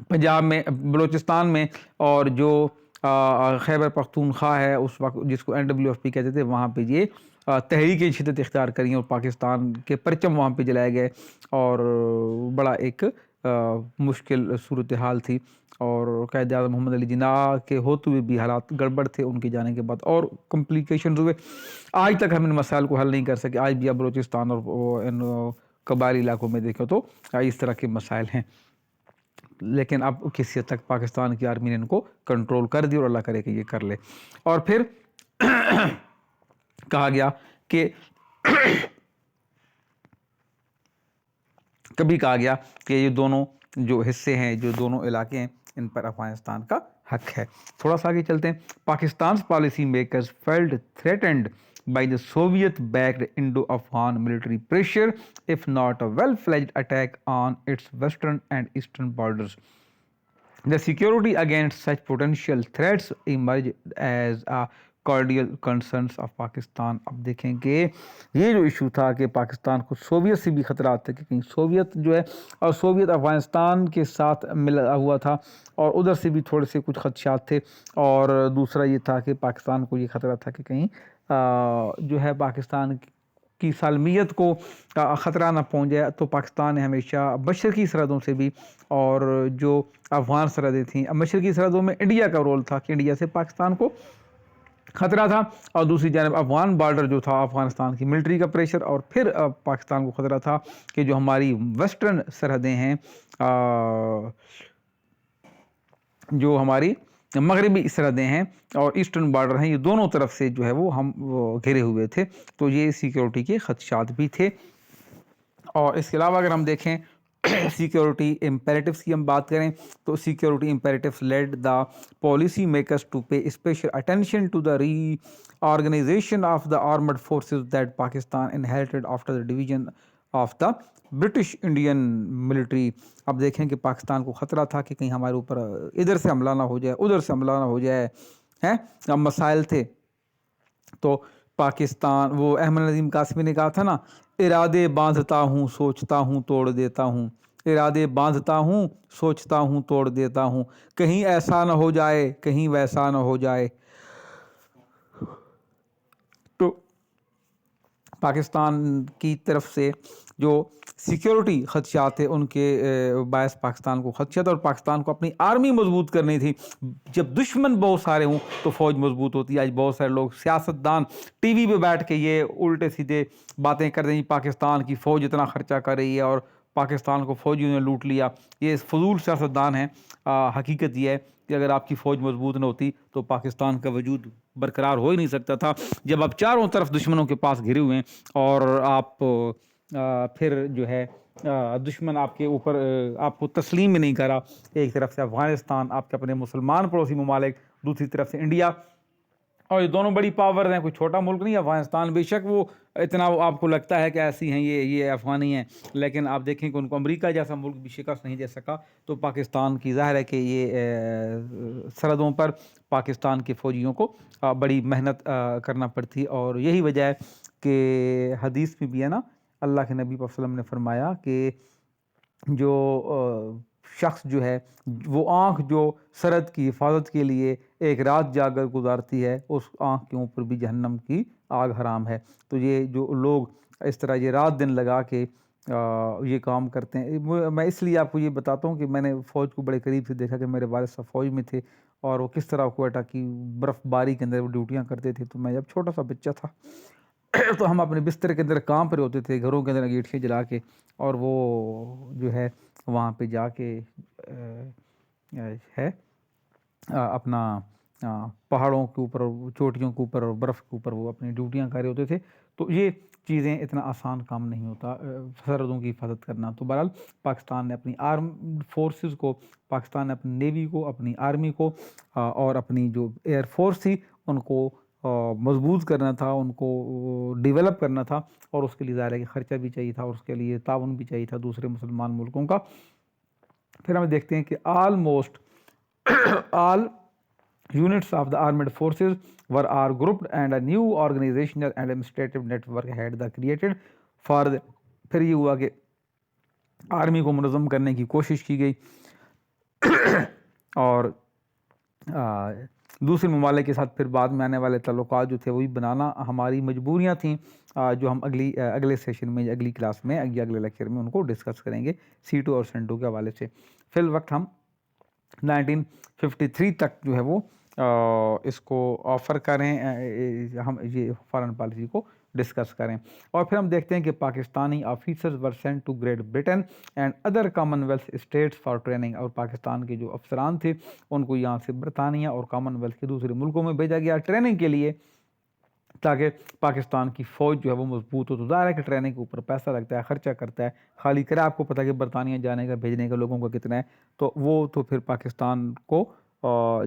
پنجاب میں، بلوچستان میں، اور جو خیبر پختونخوا ہے اس وقت جس کو NWF کہتے تھے، وہاں پہ یہ تحریک شدت اختیار کریں اور پاکستان کے پرچم وہاں پہ جلائے گئے، اور بڑا ایک مشکل صورتحال تھی، اور قائد اعظم محمد علی جناح کے ہوتے ہوئے بھی حالات گڑبڑ تھے ان کے جانے کے بعد، اور کمپلیکیشنز ہوئے، آج تک ہم ان مسائل کو حل نہیں کر سکے، آج بھی آپ بلوچستان اور ان قبائلی علاقوں میں دیکھو تو اس طرح کے مسائل ہیں، لیکن اب کسی حد تک پاکستان کی آرمی نے ان کو کنٹرول کر دی، اور اللہ کرے کہ یہ کر لے۔ اور پھر کہا گیا کہ کبھی کہا گیا کہ یہ دونوں جو حصے ہیں، جو دونوں علاقے ہیں، ان پر افغانستان کا حق ہے۔ تھوڑا سا آگے چلتے ہیں۔ Pakistan policy makers field threatened by the Soviet-backed Indo-Afghan military pressure, if not a well-fledged attack on its western and eastern borders. The security against such potential threats emerged as a cordial concerns of Pakistan. اب دیکھیں کہ یہ جو ایشو تھا کہ پاکستان کو سوویت سے بھی خطرات تھے کہ کہیں سوویت جو ہے اور سوویت افغانستان کے ساتھ ملا ہوا تھا اور ادھر سے بھی تھوڑے سے کچھ خدشات تھے، اور دوسرا یہ تھا کہ پاکستان کو یہ خطرہ تھا کہ کہیں جو ہے پاکستان کی سالمیت کو خطرہ نہ پہنچ جائے. تو پاکستان نے ہمیشہ مشرقی سرحدوں سے بھی، اور جو افغان سرحدیں تھیں، مشرقی سرحدوں میں انڈیا کا رول تھا کہ انڈیا سے پاکستان کو خطرہ تھا، اور دوسری جانب افغان بارڈر جو تھا افغانستان کی ملٹری کا پریشر، اور پھر پاکستان کو خطرہ تھا کہ جو ہماری ویسٹرن سرحدیں ہیں، جو ہماری مغربی سرحدیں ہیں اور ایسٹرن بارڈر ہیں، یہ دونوں طرف سے جو ہے وہ ہم گھرے ہوئے تھے. تو یہ سیکیورٹی کے خدشات بھی تھے. اور اس کے علاوہ اگر ہم دیکھیں سیکیورٹی امپیریٹیوز کی ہم بات کریں تو security imperatives led the policy makers to pay special attention to the reorganization of the armed forces that Pakistan inherited after the division of the British Indian military. اب دیکھیں کہ پاکستان کو خطرہ تھا کہ کہیں ہمارے اوپر ادھر سے حملہ نہ ہو جائے، ادھر سے حملہ نہ ہو جائے، اب مسائل تھے. تو پاکستان، وہ احمد نظیم قاسمی نے کہا تھا نا، ارادے باندھتا ہوں سوچتا ہوں توڑ دیتا ہوں، ارادے باندھتا ہوں سوچتا ہوں توڑ دیتا ہوں، کہیں ایسا نہ ہو جائے کہیں ویسا نہ ہو جائے. تو پاکستان کی طرف سے جو سیکیورٹی خدشات تھے ان کے باعث پاکستان کو خدشہ تھا، اور پاکستان کو اپنی آرمی مضبوط کرنی تھی. جب دشمن بہت سارے ہوں تو فوج مضبوط ہوتی ہے. آج بہت سارے لوگ سیاستدان ٹی وی پہ بیٹھ کے یہ الٹے سیدھے باتیں کر رہے ہیں، پاکستان کی فوج اتنا خرچہ کر رہی ہے اور پاکستان کو فوجیوں نے لوٹ لیا. یہ فضول سیاستدان ہیں. حقیقت یہ ہے کہ اگر آپ کی فوج مضبوط نہ ہوتی تو پاکستان کا وجود برقرار ہو ہی نہیں سکتا تھا. جب آپ چاروں طرف دشمنوں کے پاس گھرے ہوئے ہیں اور آپ پھر جو ہے دشمن آپ کے اوپر آپ کو تسلیم ہی نہیں کرا، ایک طرف سے افغانستان آپ کے اپنے مسلمان پڑوسی ممالک، دوسری طرف سے انڈیا، اور یہ دونوں بڑی پاور ہیں، کوئی چھوٹا ملک نہیں. افغانستان بے شک وہ اتنا آپ کو لگتا ہے کہ ایسی ہیں یہ افغانی ہیں، لیکن آپ دیکھیں کہ ان کو امریکہ جیسا ملک بھی شکست نہیں دے سکا. تو پاکستان کی ظاہر ہے کہ یہ سرحدوں پر پاکستان کے فوجیوں کو بڑی محنت کرنا پڑتی، اور یہی وجہ ہے کہ حدیث میں بھی ہے نا، اللہ کے نبی صلی اللہ علیہ وسلم نے فرمایا کہ جو شخص جو ہے وہ آنکھ جو سرحد کی حفاظت کے لیے ایک رات جا کر گزارتی ہے، اس آنکھ کے اوپر بھی جہنم کی آگ حرام ہے. تو یہ جو لوگ اس طرح یہ رات دن لگا کے یہ کام کرتے ہیں، میں اس لیے آپ کو یہ بتاتا ہوں کہ میں نے فوج کو بڑے قریب سے دیکھا کہ میرے والد صاحب فوج میں تھے، اور وہ کس طرح کوئٹہ کی برف باری کے اندر وہ ڈیوٹیاں کرتے تھے. تو میں جب چھوٹا سا بچہ تھا تو ہم اپنے بستر کے اندر کام پر ہوتے تھے، گھروں کے اندر انگیٹھیاں جلا کے، اور وہ جو ہے وہاں پہ جا کے ہے اپنا پہاڑوں کے اوپر، چوٹیوں کے اوپر اور برف کے اوپر وہ اپنی ڈیوٹیاں کر رہے ہوتے تھے. تو یہ چیزیں اتنا آسان کام نہیں ہوتا سرحدوں کی حفاظت کرنا. تو بہرحال پاکستان نے اپنی آرم فورسز کو، پاکستان نے اپنی نیوی کو، اپنی آرمی کو اور اپنی جو ایئر فورس تھی ان کو مضبوط کرنا تھا، ان کو ڈیولپ کرنا تھا، اور اس کے لیے ظاہر ہے کہ خرچہ بھی چاہیے تھا، اور اس کے لیے تعاون بھی چاہیے تھا دوسرے مسلمان ملکوں کا. پھر ہم دیکھتے ہیں کہ almost all units of the armed forces are grouped and a new organizational and administrative network had the created for the. پھر یہ ہوا کہ آرمی کو منظم کرنے کی کوشش کی گئی اور دوسرے ممالک کے ساتھ پھر بعد میں آنے والے تعلقات جو تھے وہی بنانا ہماری مجبوریاں تھیں، جو ہم اگلے سیشن میں، اگلی کلاس میں، اگلے لیکچر میں ان کو ڈسکس کریں گے C2 اور SENTO کے حوالے سے. فی الوقت ہم 1953 تک جو ہے وہ اس کو آفر کریں، ہم یہ فارن پالیسی کو ڈسکس کریں. اور پھر ہم دیکھتے ہیں کہ Pakistani officers were sent to Great Britain and other Commonwealth states for training. اور پاکستان کے جو افسران تھے ان کو یہاں سے برطانیہ اور کامن ویلتھ کے دوسرے ملکوں میں بھیجا گیا ٹریننگ کے لیے، تاکہ پاکستان کی فوج جو ہے وہ مضبوط ہو. تو ظاہر ہے کہ ٹریننگ کے اوپر پیسہ لگتا ہے، خرچہ کرتا ہے، خالی کرے آپ کو پتہ کہ برطانیہ جانے کا، بھیجنے کا لوگوں کا کتنا ہے. تو وہ تو پھر پاکستان کو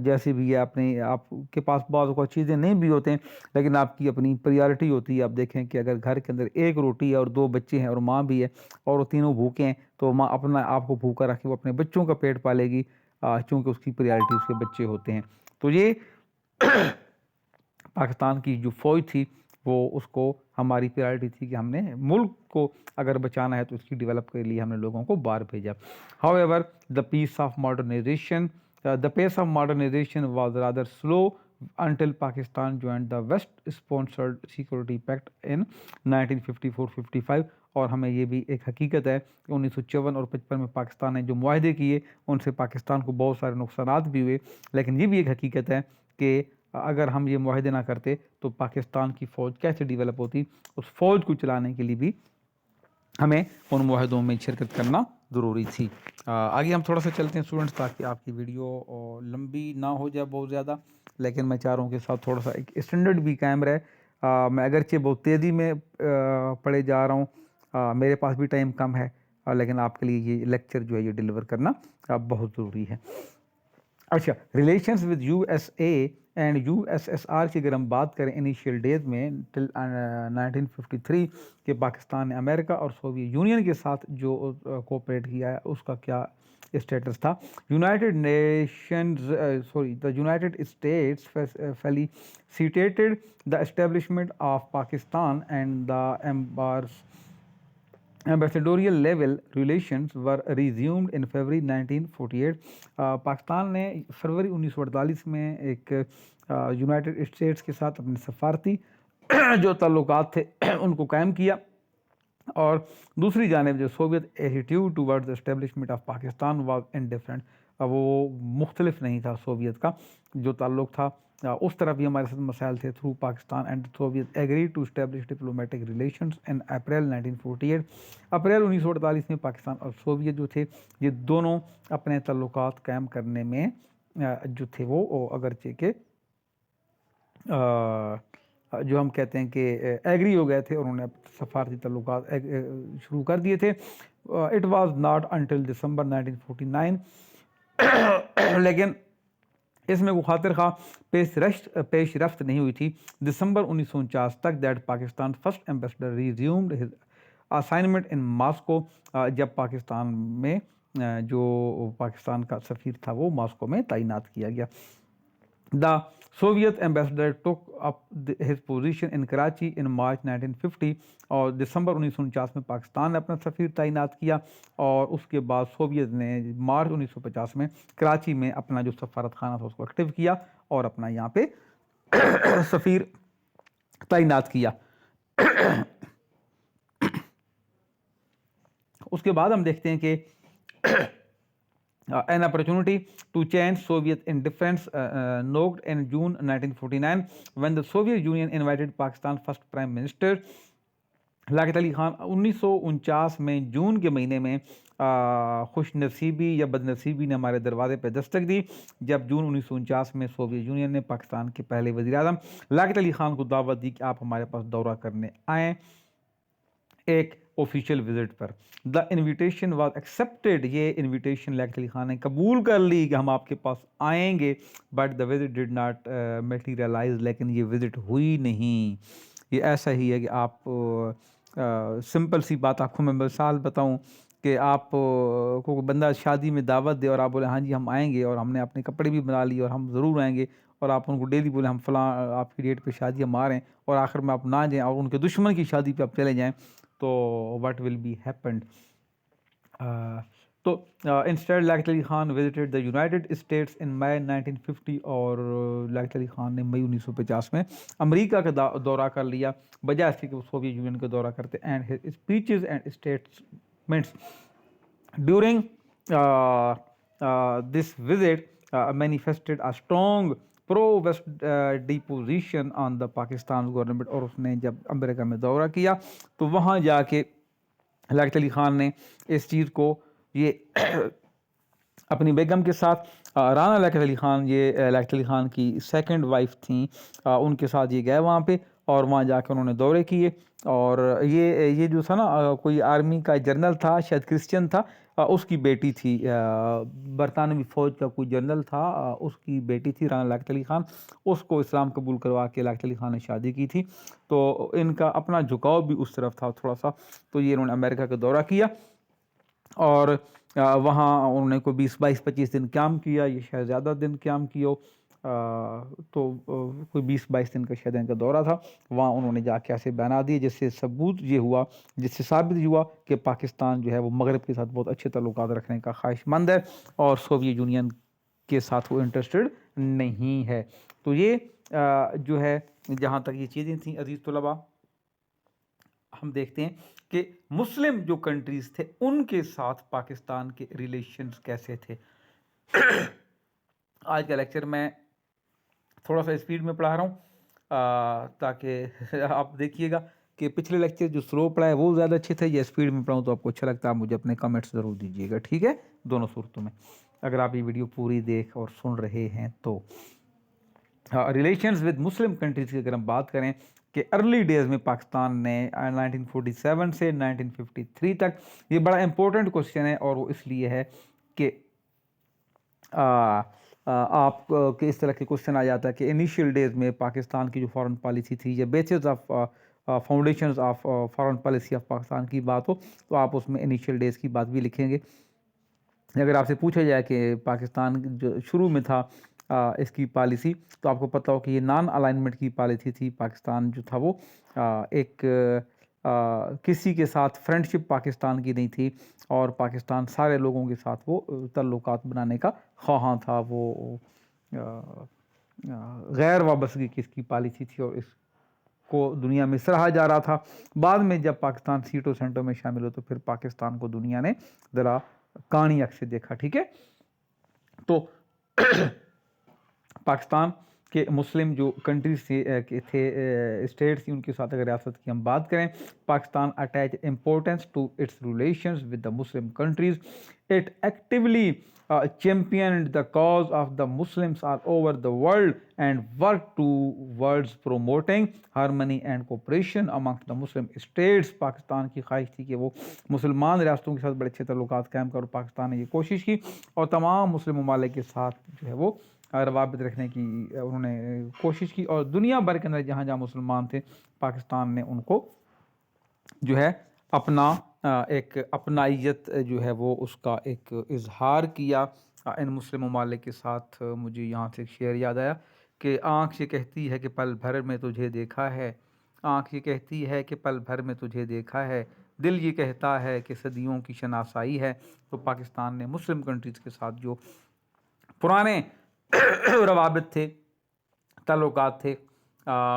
جیسے بھی ہے اپنے آپ کے پاس بعض اوقات چیزیں نہیں بھی ہوتے ہیں لیکن آپ کی اپنی پریارٹی ہوتی ہے. آپ دیکھیں کہ اگر گھر کے اندر ایک روٹی ہے اور 2 بچے ہیں اور ماں بھی ہے اور وہ تینوں بھوکے ہیں تو ماں اپنا آپ کو بھوکا رکھ کے وہ اپنے بچوں کا پیٹ پالے گی چونکہ اس کی پریارٹی اس کے بچے ہوتے ہیں. تو یہ پاکستان کی جو فوج تھی وہ اس کو ہماری پریارٹی تھی کہ ہم نے ملک کو اگر بچانا ہے تو اس کی ڈیولپ کے لیے ہم نے لوگوں کو باہر بھیجا. However, the pace of modernization was rather slow until Pakistan joined the West-sponsored Security Pact in 1954-55. اور ہمیں یہ بھی ایک حقیقت ہے کہ 1954 اور 55 میں پاکستان نے جو معاہدے کیے ان سے پاکستان کو بہت سارے نقصانات بھی ہوئے. لیکن یہ بھی ایک حقیقت ہے کہ اگر ہم یہ معاہدے نہ کرتے تو پاکستان کی فوج کیسے ڈیولپ ہوتی. اس فوج کو چلانے کے لیے بھی ہمیں ان معاہدوں میں شرکت کرنا ضروری تھی. آگے ہم تھوڑا سا چلتے ہیں اسٹوڈنٹس تاکہ آپ کی ویڈیو لمبی نہ ہو جائے بہت زیادہ، لیکن میں چاہ رہا ہوں کہ ساتھ تھوڑا سا ایک اسٹینڈرڈ بھی قائم رہے. میں اگرچہ بہت تیزی میں پڑھے جا رہا ہوں، میرے پاس بھی ٹائم کم ہے لیکن آپ کے لیے یہ لیکچر جو ہے یہ ڈیلیور کرنا بہت ضروری ہے. اچھا، relations with U S A and U S S R کی اگر ہم بات کریں انیشیل ڈیز میں ٹل 1953 کہ پاکستان نے امریکہ اور سوویت یونین کے ساتھ جو کوپریٹ کیا ہے اس کا کیا اسٹیٹس تھا. United States felicitated the establishment of Pakistan and the Ambassadorial level relations were resumed in February 1948. Pakistan نے فروری 1948 میں ایک یونائٹڈ اسٹیٹس کے ساتھ اپنے سفارتی جو تعلقات تھے ان کو قائم کیا، اور دوسری جانب جو Soviet attitude towards establishment of Pakistan was indifferent, وہ مختلف نہیں تھا. سوویت کا جو تعلق تھا اس طرح بھی ہمارے ساتھ مسائل تھے. Through Pakistan and Soviet agree to establish diplomatic relations in April 1948. April 1948 میں پاکستان اور سوویت جو تھے یہ دونوں اپنے تعلقات قائم کرنے میں جو تھے وہ اگرچہ کہ جو ہم کہتے ہیں کہ ایگری ہو گئے تھے اور انہوں نے سفارتی تعلقات شروع کر دیے تھے. اٹ واز ناٹ انٹل دسمبر 1949 لیکن اس میں وہ خاطر خواہ پیش رفت نہیں ہوئی تھی. دسمبر 1949 تک that Pakistan first ambassador resumed his assignment in Moscow, جب پاکستان میں جو پاکستان کا سفیر تھا وہ ماسکو میں تعینات کیا گیا. The Soviet ambassador took up his position in Karachi in March 1950، اور دسمبر 1949 میں پاکستان نے اپنا سفیر تعینات کیا اور اس کے بعد سوویت نے مارچ 1950 میں کراچی میں اپنا جو سفارت خانہ تھا اس کو ایکٹیو کیا اور اپنا یہاں پہ سفیر تعینات کیا. اس کے بعد ہم دیکھتے ہیں کہ an opportunity to change Soviet indifference knocked in June 1949 when the Soviet Union invited Pakistan's first Prime Minister لاقت Ali Khan 1949 میں جون کے مہینے میں خوش نصیبی یا بد نصیبی نے ہمارے دروازے پہ دستک دی جب جون 1949 میں سوویت یونین نے پاکستان کے پہلے وزیر اعظم لاقت علی خان کو دعوت دی کہ آپ ہمارے پاس دورہ کرنے آئیں ایک official visit per. The invitation was accepted, یہ انویٹیشن لاقت علی خان نے قبول کر لی کہ ہم آپ کے پاس آئیں گے، but the visit did not materialize, لیکن یہ وزٹ ہوئی نہیں. یہ ایسا ہی ہے کہ آپ سمپل سی بات آپ کو میں مثال بتاؤں کہ آپ کو بندہ شادی میں دعوت دے اور آپ بولے ہاں جی ہم آئیں گے اور ہم نے اپنے کپڑے بھی بنا لیے اور ہم ضرور آئیں گے، اور آپ ان کو ڈیلی بولیں ہم فلاں آپ کی ڈیٹ پہ شادی ہم آ رہے ہیں، اور آخر میں آپ نہ جائیں اور ان کے دشمن کی شادی پہ آپ چلے جائیں تو واٹ ول بی ہیپنڈ. تو instead Liaquat Ali Khan visited the United States in May 1950، اور لاقت علی خان نے مئی 1950 میں امریکہ کا دورہ کر لیا بجائے اس کے کہ وہ سوویت یونین کا دورہ کرتے. And his speeches and statements during this visit manifested a strong pro west disposition on the Pakistan government. اور اس نے جب امریکہ میں دورہ کیا تو وہاں جا کے لاقت علی خان نے اس چیز کو یہ اپنی بیگم کے ساتھ رانا لاقت علی خان، یہ لاقت علی خان کی سیکنڈ وائف تھیں، ان کے ساتھ یہ گئے وہاں پہ اور وہاں جا کے انہوں نے دورے کیے. اور یہ جو تھا نا کوئی آرمی کا جنرل تھا, شاید کرسچن تھا, اس کی بیٹی تھی, برطانوی فوج کا کوئی جنرل تھا, اس کی بیٹی تھی رانا لیاقت علی خان. اس کو اسلام قبول کروا کے لیاقت علی خان نے شادی کی تھی. تو ان کا اپنا جھکاؤ بھی اس طرف تھا تھوڑا سا. تو یہ انہوں نے امریکہ کا دورہ کیا اور وہاں انہوں نے کوئی 20-22-25 دن قیام کیا, یہ شاید زیادہ دن قیام کیا ہو, تو کوئی 20-22 دن کا شاید ان کا دورہ تھا. وہاں انہوں نے جا کے ایسے بیانات دیے جس سے ثبوت یہ ہوا, جس سے ثابت یہ ہوا کہ پاکستان جو ہے وہ مغرب کے ساتھ بہت اچھے تعلقات رکھنے کا خواہش مند ہے اور سوویت یونین کے ساتھ وہ انٹرسٹڈ نہیں ہے. تو یہ جو ہے جہاں تک یہ چیزیں تھیں عزیز طلباء, ہم دیکھتے ہیں کہ مسلم جو کنٹریز تھے ان کے ساتھ پاکستان کے ریلیشنز کیسے تھے. آج کا لیکچر میں تھوڑا سا اسپیڈ میں پڑھا رہا ہوں تاکہ آپ دیکھیے گا کہ پچھلے لیکچر جو سلو پڑھا ہے وہ زیادہ اچھے تھے, یا اسپیڈ میں پڑھاؤں تو آپ کو اچھا لگتا ہے, آپ مجھے اپنے کمنٹس ضرور دیجیے گا, ٹھیک ہے, دونوں صورتوں میں اگر آپ یہ ویڈیو پوری دیکھ اور سن رہے ہیں تو. ریلیشنز ود مسلم کنٹریز کی اگر ہم بات کریں کہ ارلی ڈیز میں پاکستان نے 1947 سے 1953 تک, یہ بڑا امپورٹنٹ کوشچن ہے اور وہ اس لیے ہے کہ آپ کے اس طرح کے کوشچن آ جاتا ہے کہ انیشیل ڈیز میں پاکستان کی جو فارن پالیسی تھی, یا bases of foundations of foreign policy of Pakistan کی بات ہو تو آپ اس میں انیشیل ڈیز کی بات بھی لکھیں گے. اگر آپ سے پوچھا جائے کہ پاکستان جو شروع میں تھا اس کی پالیسی, تو آپ کو پتہ ہو کہ یہ نان الائنمنٹ کی پالیسی تھی. پاکستان جو تھا وہ ایک کسی کے ساتھ فرینڈشپ پاکستان کی نہیں تھی, اور پاکستان سارے لوگوں کے ساتھ وہ تعلقات بنانے کا خواہاں تھا. وہ غیر وابستگی کی اس کی پالیسی تھی اور اس کو دنیا میں سراہا جا رہا تھا. بعد میں جب پاکستان سیٹوں سینٹوں میں شامل ہو تو پھر پاکستان کو دنیا نے ذرا کانی آنکھ سے دیکھا, ٹھیک ہے. تو پاکستان کہ مسلم جو کنٹریز تھے اسٹیٹس تھی, ان کے ساتھ اگر ریاست کی ہم بات کریں, Pakistan attach importance to its relations with the Muslim countries. It actually championed the cause of the Muslims all over the world and worked towards promoting harmony and cooperation amongst the Muslim states. Pakistan کی خواہش تھی کہ وہ مسلمان ریاستوں کے ساتھ بڑے اچھے تعلقات قائم کرو. پاکستان نے یہ کوشش کی اور تمام مسلم ممالک کے ساتھ جو ہے وہ روابط رکھنے کی انہوں نے کوشش کی, اور دنیا بھر کے اندر جہاں جہاں مسلمان تھے پاکستان نے ان کو جو ہے اپنا ایک اپنائیت جو ہے وہ اس کا ایک اظہار کیا ان مسلم ممالک کے ساتھ. مجھے یہاں سے ایک شعر یاد آیا کہ آنکھ یہ کہتی ہے کہ پل بھر میں تجھے دیکھا ہے, آنکھ یہ کہتی ہے کہ پل بھر میں تجھے دیکھا ہے, دل یہ کہتا ہے کہ صدیوں کی شناسائی ہے. تو پاکستان نے مسلم کنٹریز کے ساتھ جو پرانے روابط تھے, تعلقات تھے,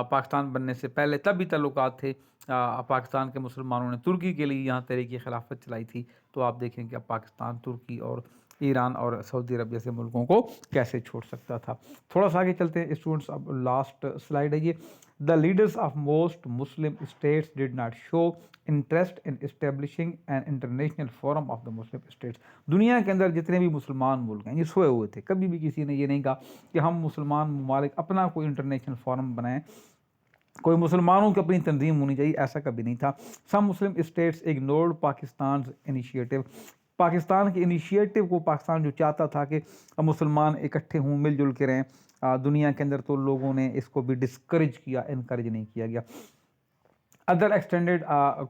پاکستان بننے سے پہلے تب بھی تعلقات تھے. پاکستان کے مسلمانوں نے ترکی کے لیے یہاں تحریک خلافت چلائی تھی. تو آپ دیکھیں کہ اب پاکستان ترکی اور ایران اور سعودی عرب جیسے ملکوں کو کیسے چھوڑ سکتا تھا. تھوڑا سا آگے چلتے ہیں اسٹوڈنٹس, اب لاسٹ سلائیڈ ہے یہ. The leaders of most Muslim states did not show interest in establishing an international forum of the Muslim states. دنیا کے اندر جتنے بھی مسلمان ملک ہیں یہ سوئے ہوئے تھے, کبھی بھی کسی نے یہ نہیں کہا کہ ہم مسلمان ممالک اپنا کوئی انٹرنیشنل فورم بنائیں, کوئی مسلمانوں کی اپنی تنظیم ہونی چاہیے, ایسا کبھی نہیں تھا. Some Muslim states ignored Pakistan's initiative. Pakistan کے انیشیٹو کو پاکستان جو چاہتا تھا کہ مسلمان اکٹھے ہوں, مل جل کے رہیں دنیا کے اندر, تو لوگوں نے اس کو بھی ڈسکریج کیا, انکریج نہیں کیا گیا. Other extended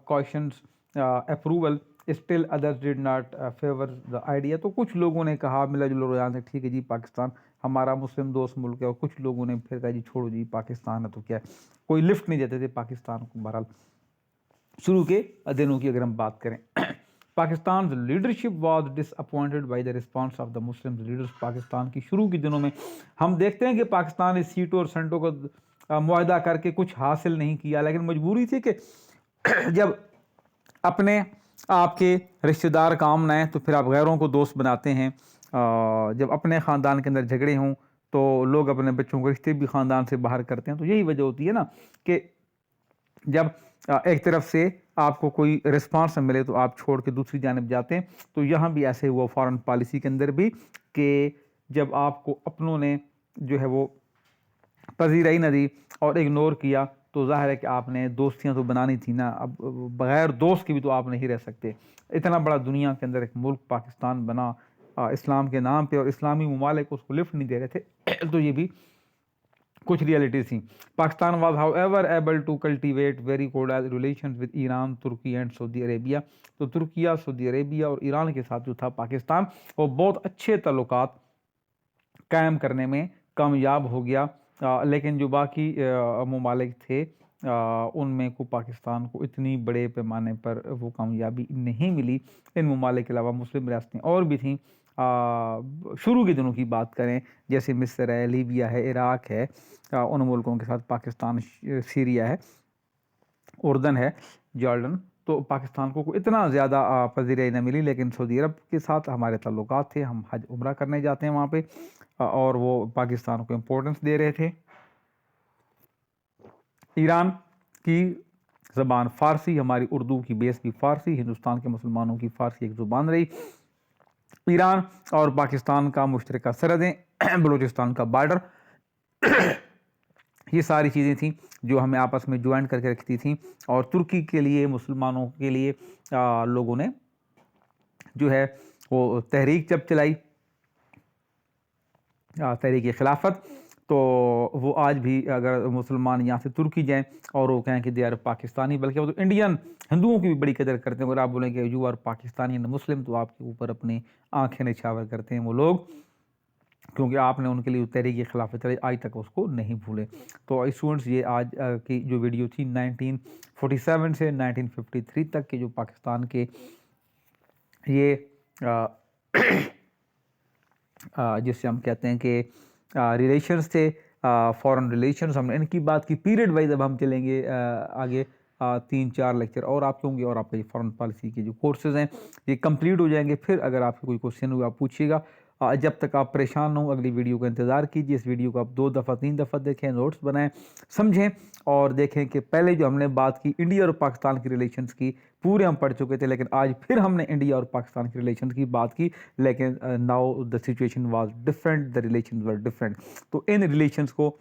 questions approval, still others did not favour the idea. تو کچھ لوگوں نے کہا ملا جلو یہاں سے ٹھیک ہے جی پاکستان ہمارا مسلم دوست ملک ہے, اور کچھ لوگوں نے پھر کہا جی چھوڑو جی پاکستان ہے تو کیا ہے, کوئی لفٹ نہیں دیتے تھے پاکستان کو. بہرحال شروع کے دنوں کی اگر ہم بات کریں, Pakistan leadership was disappointed by the response of the Muslim leaders. Pakistan کی شروع کے دنوں میں ہم دیکھتے ہیں کہ پاکستان نے سیٹوں اور سینٹوں کا معاہدہ کر کے کچھ حاصل نہیں کیا, لیکن مجبوری تھی کہ جب اپنے آپ کے رشتہ دار کام نہ آئیں تو پھر آپ غیروں کو دوست بناتے ہیں. جب اپنے خاندان کے اندر جھگڑے ہوں تو لوگ اپنے بچوں کو رشتے بھی خاندان سے باہر کرتے ہیں. تو یہی وجہ ہوتی ہے نا کہ جب ایک طرف سے آپ کو کوئی رسپانس ملے تو آپ چھوڑ کے دوسری جانب جاتے ہیں. تو یہاں بھی ایسے ہوا فارن پالیسی کے اندر بھی کہ جب آپ کو اپنوں نے جو ہے وہ پذیرائی نہ دی اور اگنور کیا تو ظاہر ہے کہ آپ نے دوستیاں تو بنانی تھی نا. اب بغیر دوست کے بھی تو آپ نہیں رہ سکتے. اتنا بڑا دنیا کے اندر ایک ملک پاکستان بنا اسلام کے نام پہ, اور اسلامی ممالک اس کو لفٹ نہیں دے رہے تھے. تو یہ بھی کچھ ریئلٹیز تھیں. Pakistan was however able to cultivate very cordial relations with Iran, Turkey and Saudi Arabia. تو ترکیہ, سعودی عربیہ اور ایران کے ساتھ جو تھا پاکستان, وہ بہت اچھے تعلقات قائم کرنے میں کامیاب ہو گیا. لیکن جو باقی ممالک تھے ان میں کو پاکستان کو اتنی بڑے پیمانے پر وہ کامیابی نہیں ملی. ان ممالک کے علاوہ مسلم ریاستیں اور بھی تھیں. شروع کے دنوں کی بات کریں جیسے مصر ہے, لیبیا ہے, عراق ہے, ان ملکوں کے ساتھ پاکستان, سیریا ہے, اردن ہے, جارڈن, تو پاکستان کو اتنا زیادہ پذیرائی نہ ملی. لیکن سعودی عرب کے ساتھ ہمارے تعلقات تھے, ہم حج عمرہ کرنے جاتے ہیں وہاں پہ, اور وہ پاکستان کو امپورٹنس دے رہے تھے. ایران کی زبان فارسی, ہماری اردو کی بیس بھی فارسی, ہندوستان کے مسلمانوں کی فارسی ایک زبان رہی. ایران اور پاکستان کا مشترکہ سرحدیں, بلوچستان کا بارڈر, یہ ساری چیزیں تھیں جو ہمیں آپس میں جوائنٹ کر کے رکھتی تھیں. اور ترکی کے لیے, مسلمانوں کے لیے لوگوں نے جو ہے وہ تحریک جب چلائی, تحریک خلافت, تو وہ آج بھی اگر مسلمان یہاں سے ترکی جائیں اور وہ کہیں کہ دے آر پاکستانی, بلکہ وہ تو انڈین ہندوؤں کی بھی بڑی قدر کرتے ہیں. اگر آپ بولیں کہ you are Pakistani and Muslim, تو آپ کے اوپر اپنی آنکھیں نچھاور کرتے ہیں وہ لوگ, کیونکہ آپ نے ان کے لیے تحریک خلافت آج تک اس کو نہیں بھولے. تو اسٹوڈنٹس, یہ آج کی جو ویڈیو تھی 1947 سے 1953 تک کے جو پاکستان کے یہ جس سے ہم کہتے ہیں کہ ریلیشنز تھے, فورن ریلیشنز, ہم نے ان کی بات کی. پیریڈ وائز اب ہم چلیں گے آگے 3-4 لیکچر اور آپ کے ہوں گے, اور آپ کے فورن پالیسی کے جو کورسز ہیں یہ کمپلیٹ ہو جائیں گے. پھر اگر آپ کے کوئی کوشچن ہو آپ پوچھیے گا. جب تک آپ پریشان نہ ہوں, اگلی ویڈیو کا انتظار کیجیے. اس ویڈیو کو آپ 2 دفعہ 3 دفعہ دیکھیں, نوٹس بنائیں, سمجھیں, اور دیکھیں کہ پہلے جو ہم نے بات کی انڈیا اور پاکستان کی ریلیشنز کی, پورے ہم پڑھ چکے تھے, لیکن آج پھر ہم نے انڈیا اور پاکستان کی ریلیشنز کی بات کی. لیکن now the situation was different, the relations were different. تو ان ریلیشنز کو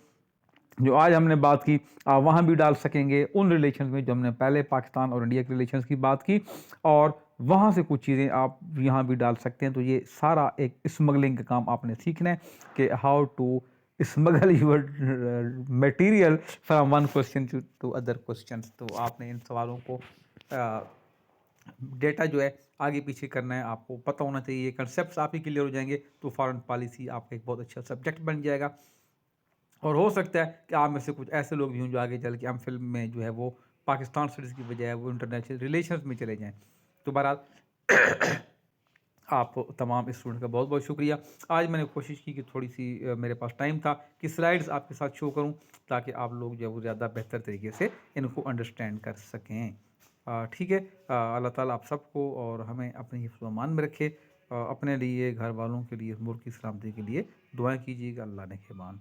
جو آج ہم نے بات کی وہاں بھی ڈال سکیں گے, ان ریلیشنز میں جو ہم نے پہلے پاکستان اور انڈیا کے ریلیشنز کی بات کی, اور وہاں سے کچھ چیزیں آپ یہاں بھی ڈال سکتے ہیں. تو یہ سارا ایک اسمگلنگ کا کام آپ نے سیکھنا ہے کہ how to smuggle your material from one question to other questions. تو آپ نے ان سوالوں کو ڈیٹا جو ہے آگے پیچھے کرنا ہے, آپ کو پتہ ہونا چاہیے. یہ کنسیپٹس آپ ہی کلیئر ہو جائیں گے تو فارن پالیسی آپ کا ایک بہت اچھا سبجیکٹ بن جائے گا. اور ہو سکتا ہے کہ آپ میں سے کچھ ایسے لوگ بھی ہوں جو آگے چل کے ایم فلم میں جو ہے وہ پاکستان اسٹڈیز کی بجائے وہ انٹرنیشنل ریلیشنز میں چلے جائیں. تو بہرحال آپ تمام اسٹوڈنٹ کا بہت بہت شکریہ. آج میں نے کوشش کی کہ تھوڑی سی میرے پاس ٹائم تھا کہ سلائڈز آپ کے ساتھ شو کروں, تاکہ آپ لوگ جو ہے وہ زیادہ بہتر طریقے سے ان کو انڈرسٹینڈ کر سکیں. ٹھیک ہے, اللہ تعالیٰ آپ سب کو اور ہمیں اپنے حفظ و امان میں رکھے. اپنے لیے, گھر والوں کے لیے, ملک کی سلامتی کے لیے دعائیں کیجیے گا. اللہ نگہبان.